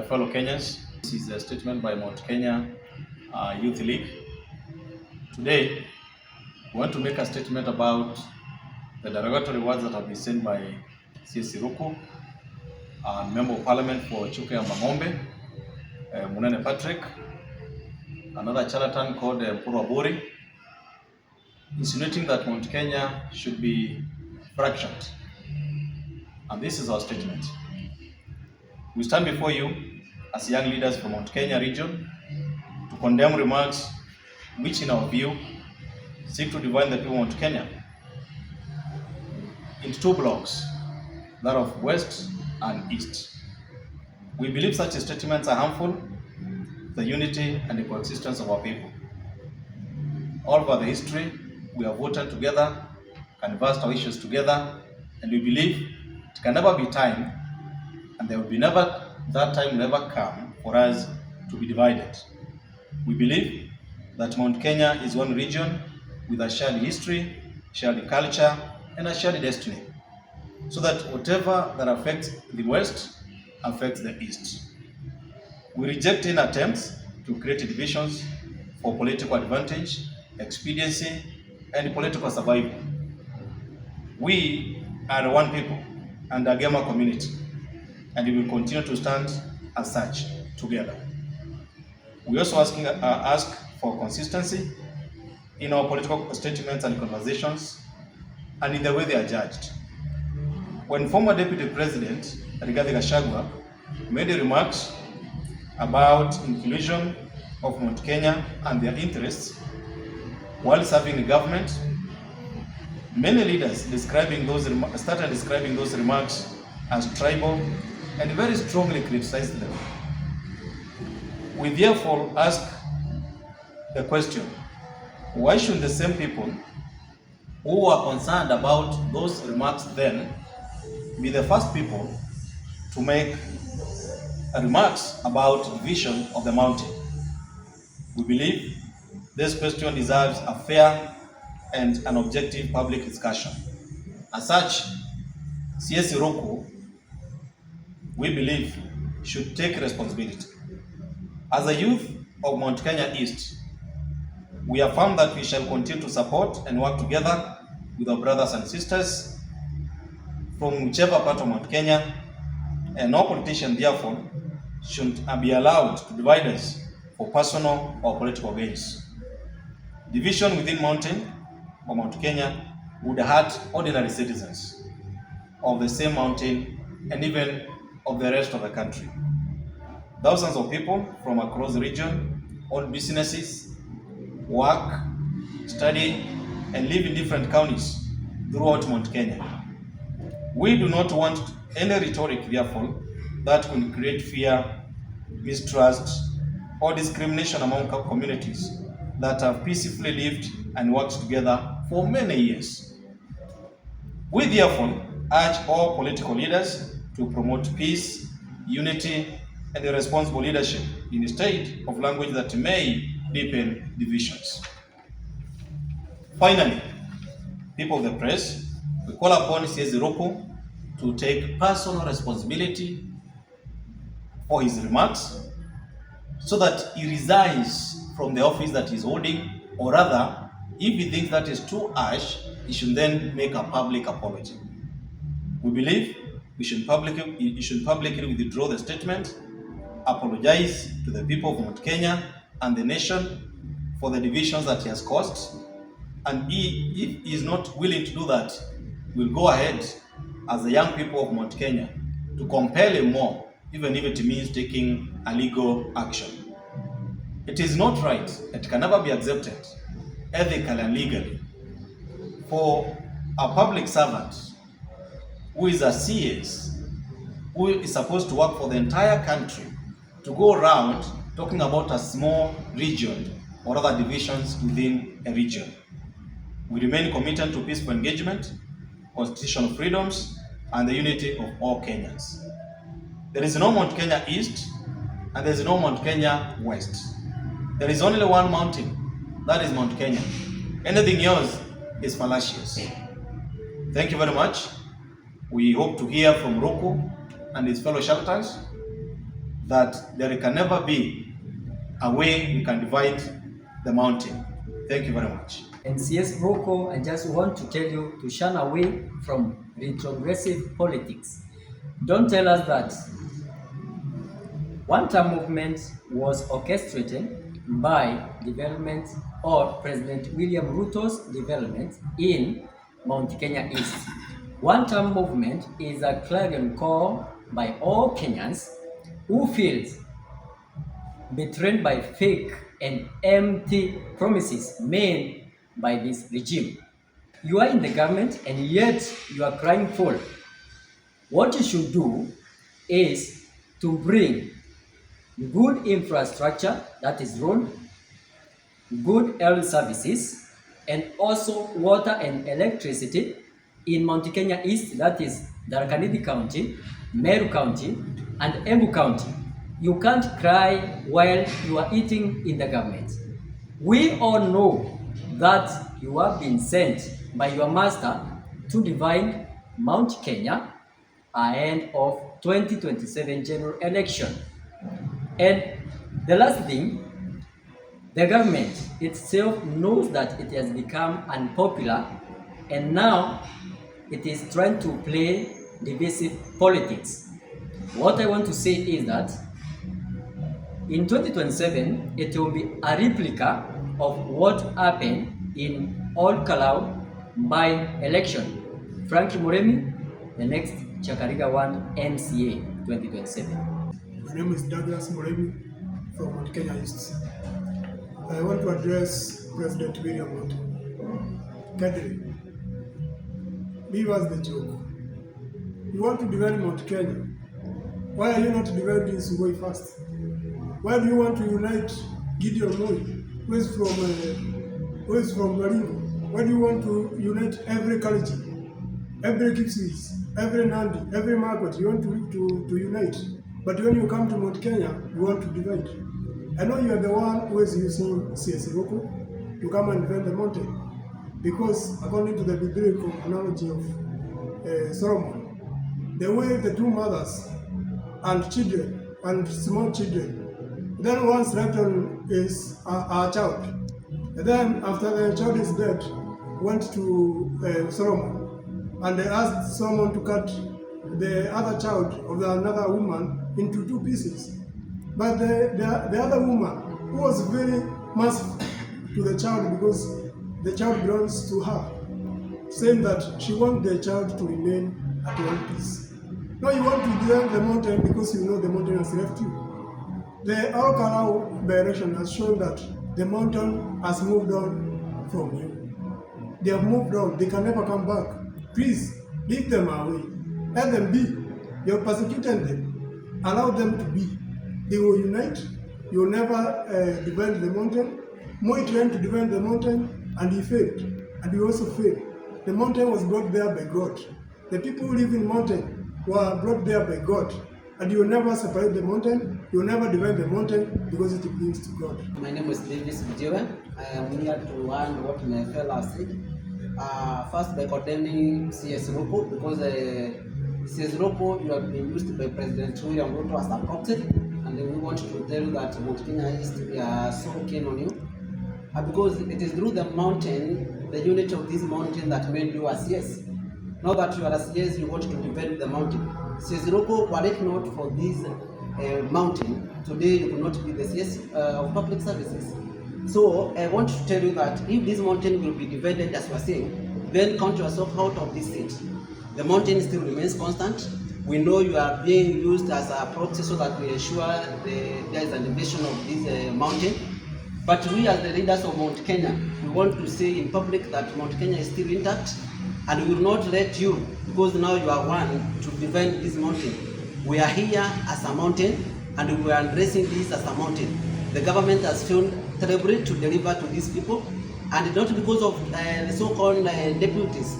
fellow Kenyans. This is a statement by Mt.Kenya Youth League. Today, we want to make a statement about the derogatory words that have been sent by Ruku, Member of Parliament for Chuka Mangombe, Munene Patrick, another charlatan called Mpuru Aburi, insinuating that Mt.Kenya should be fractured. And this is our statement. We stand before you as young leaders from Mt.Kenya region to condemn remarks which, in our view, seek to divide the people of Mt.Kenya into two blocks, that of West and East. We believe such statements are harmful to the unity and the coexistence of our people. All over the history, we have voted together, canvassed our issues together, and we believe it can never be time, and there will be that time will never come for us to be divided. We believe that Mt.Kenya is one region with a shared history, shared culture, and a shared destiny, so that whatever that affects the West affects the East. We reject any attempts to create divisions for political advantage, expediency, and political survival. We are one people and a gamer community, and we will continue to stand as such together. We also ask for consistency in our political statements and conversations, and in the way they are judged. When former Deputy President Rigathi Gachagua made remarks about inclusion of Mt.Kenya and their interests while serving the government, many leaders started describing those remarks as tribal and very strongly criticized them. We therefore ask the question, why should the same people who are concerned about those remarks then be the first people to make remarks about division of the mountain? We believe this question deserves a fair and an objective public discussion. As such, Ruku, we believe, should take responsibility. As a youth of Mt.Kenya East, we affirm that we shall continue to support and work together with our brothers and sisters from whichever part of Mt.Kenya, and no politician therefore should be allowed to divide us for personal or political gains. Division within mountain or Mt.Kenya would hurt ordinary citizens of the same mountain and even of the rest of the country. Thousands of people from across the region own businesses, work, study, and live in different counties throughout Mt.Kenya. We do not want any rhetoric, therefore, that will create fear, mistrust, or discrimination among communities that have peacefully lived and worked together for many years. We therefore urge all political leaders to promote peace, unity, and a responsible leadership instead of language that may deepen divisions. Finally, people of the press, we call upon Ruku to take personal responsibility for his remarks so that he resigns from the office that he's holding, or rather, if he thinks that is too harsh, he should then make a public apology. We believe he should publicly withdraw the statement, apologize to the people of Mt.Kenya and the nation for the divisions that he has caused, and if he is not willing to do that, we'll go ahead as the young people of Mt.Kenya to compel him more, even if it means taking a legal action. It is not right, it can never be accepted, ethically and legally, for a public servant who is a CS, who is supposed to work for the entire country, to go around talking about a small region or other divisions within a region. We remain committed to peaceful engagement, constitutional freedoms, and the unity of all Kenyans. There is no Mt.Kenya East, and there is no Mt.Kenya West. There is only one mountain, that is Mt.Kenya. Anything else is fallacious. Thank you very much. We hope to hear from Ruku and his fellow charlatans that there can never be a way we can divide the mountain. Thank you very much. And CS Ruku, I just want to tell you to shun away from retrogressive politics. Don't tell us that one-term movement was orchestrated by development or President William Ruto's development in Mt.Kenya East. One-term movement is a clarion call by all Kenyans who feel betrayed by fake and empty promises made by this regime. You are in the government and yet you are crying foul. What you should do is to bring good infrastructure, that is road, good health services, and also water and electricity in Mt.Kenya East, that is Tharaka Nithi County, Meru County, and Embu County. You can't cry while you are eating in the government. We all know that you have been sent by your master to divide Mount Kenya ahead of 2027 general election. And the last thing, the government itself knows that it has become unpopular and now it is trying to play divisive politics. What I want to say is that in 2027, it will be a replica of what happened in All Kalau by-election. Frank Muremi, the next Chakariga 1 MCA 2027. My name is Douglas Muremi from Mt.Kenya East. I want to address President William Ruto. Kadri, leave us the joke. You want to divide Mount Kenya. Why are you not dividing Sugoi first? Why do you want to unite Gideon Moi, who is from Baringo? Why do you want to unite every Kaliji, every Kipsis, every Nandi, every Margaret? You want to unite. But when you come to Mount Kenya, you want to divide. I know you are the one who is using CS Ruku to come and defend the mountain. Because according to the biblical analogy of Solomon, the way the two mothers and children and small children, then one's left on is a child. And then after the child is dead, went to Solomon and they asked Solomon to cut the other child of another woman into two pieces. But the other woman, who was very merciful to the child because the child belongs to her, saying that she wants the child to remain at one piece. Now you want to defend the mountain because you know the mountain has left you. The All Kalau direction has shown that the mountain has moved on from you. They have moved on. They can never come back. Please, leave them away. Let them be. You have persecuted them. Allow them to be. They will unite. You will never defend the mountain. Moi tried to defend the mountain and he failed. And he also failed. The mountain was brought there by God. The people who live in mountain were brought there by God. And you will never separate the mountain. You will never divide the mountain because it belongs to God. My name is Davis Mjiwe. I am here to learn what my fellow said. First, by condemning CS Ruku because CS Ruku, you have been used by President William Ruto as a proxy, and we want to tell you that Mt.Kenya East, we are so keen on you. Because it is through the mountain, the unit of this mountain that made you a CS. Now that you are a CS, you want to defend the mountain. CS Ruku, were it not for this mountain, today you could not be the CS of public services. So I want to tell you that if this mountain will be divided as we are saying, then count yourself out of this seat. The mountain still remains constant. We know you are being used as a proxy so that we ensure there is an division of this mountain. But we as the leaders of Mount Kenya, we want to say in public that Mount Kenya is still intact and we will not let you, because now you are one, to defend this mountain. We are here as a mountain and we are addressing this as a mountain. The government has failed terribly to deliver to these people, and not because of the so-called deputies.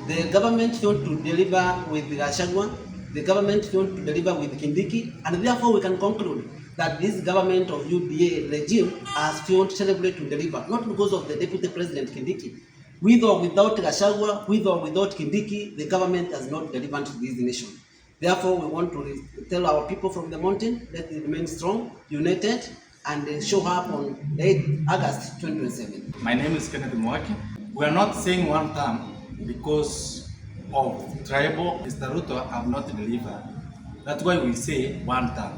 The government failed to deliver with Gachagua, the government failed to deliver with Kindiki, and therefore we can conclude that this government of UDA regime has failed terribly to deliver, not because of the Deputy President Kindiki. With or without Gachagua, with or without Kindiki, the government has not delivered to this nation. Therefore, we want to tell our people from the mountain that they remain strong, united, and they show up on 8 August 2027. My name is Kenneth Mwaki. We are not saying one term because of tribal. Mr. Ruto have not delivered. That's why we say one term.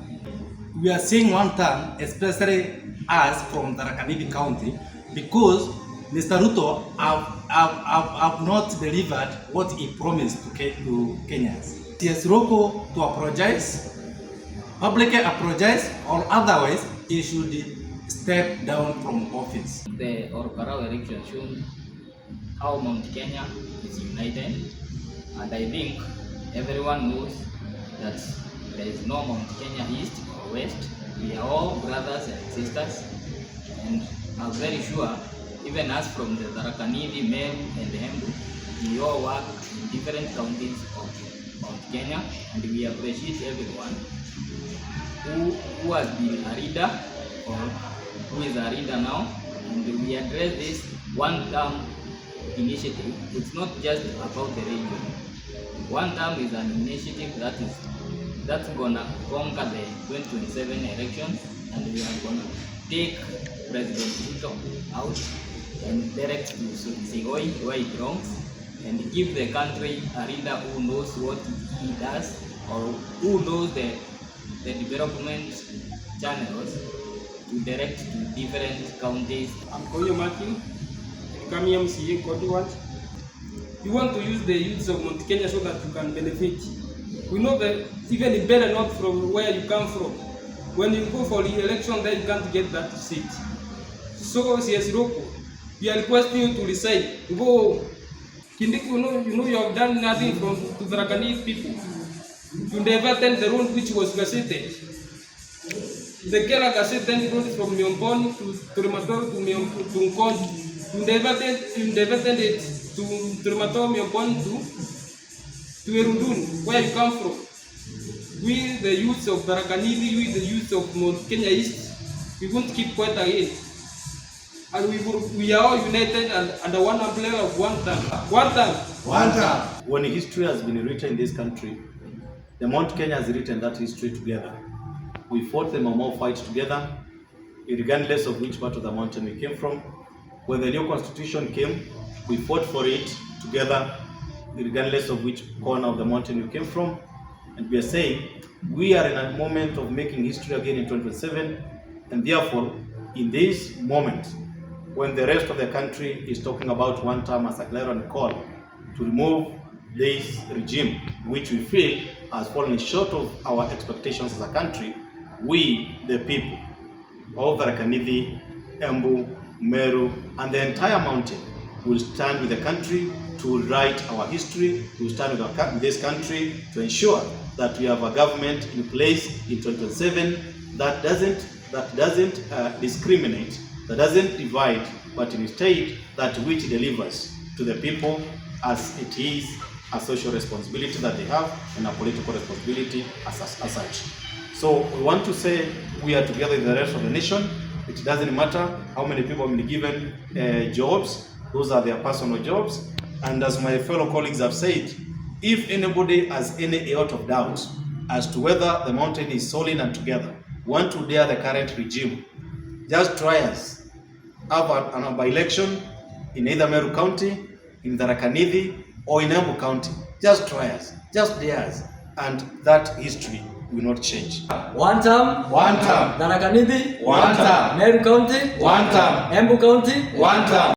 We are saying one term, especially us from Tharaka Nithi County, because Mr. Ruto have not delivered what he promised to Kenyans. CS Ruku to apologize, publicly apologize, or otherwise he should step down from office. The Orokarao election showed how Mount Kenya is united, and I think everyone knows that there is no Mount Kenya East or West. We are all brothers and sisters, and I'm very sure even us from the Tharaka Nithi, Meru and Embu, we all work in different counties of Mount Kenya, and we appreciate everyone who has been a leader or who is a leader now, and we address this one-term initiative. It's not just about the region. One term is an initiative that's gonna conquer the 2027 elections, and we are gonna take President Ruto out and direct to Sigoi where he belongs, and give the country a leader who knows what he does, or who knows the development channels to direct to different counties. I'm Koyo Martin, incoming MCA Kotiwat. You want to use the youths of Mount Kenya so that you can benefit. We know that even in better not from where you come from. When you go for the election, then you can't get that seat. So, CS Ruku, we are requesting you to resign. To go home. Kindiki, you know you have done nothing to Tharaka Nithi people. You diverted the road which was gazetted. The Kera gazetted road from Myomboni to Turimatoro to Nkondi. You diverted it to Turimatoro, Myomboni to Erundun, where you come from. We, the youths of Tharaka Nithi, we, the youths of Mount Kenya East, we won't keep quiet again. And we are all united and under one umbrella of one term. One term. One term. When history has been written in this country, the Mount Kenya has written that history together. We fought the Mau fight together, regardless of which part of the mountain we came from. When the new constitution came, we fought for it together, regardless of which corner of the mountain you came from. And we are saying we are in a moment of making history again in 2027, and therefore, in this moment, when the rest of the country is talking about one term as a clarion call to remove this regime, which we feel has fallen short of our expectations as a country, we, the people of Tharaka Nithi, Embu, Meru, and the entire mountain will stand with the country to write our history, to stand with this country to ensure that we have a government in place in 2027 that doesn't discriminate, that doesn't divide, but instead that which delivers to the people as it is a social responsibility that they have and a political responsibility as such. So we want to say we are together with the rest of the nation. It doesn't matter how many people have been given jobs, those are their personal jobs. And as my fellow colleagues have said, if anybody has any iota of doubt as to whether the mountain is solid and together, want to dare the current regime, just try us. Have an by-election in either Meru County, in Tharaka Nithi, or in Embu County. Just try us, just dare us, and that history will not change. One term. One term. Tharaka Nithi. One term. Meru County. One term. Embu County. One term.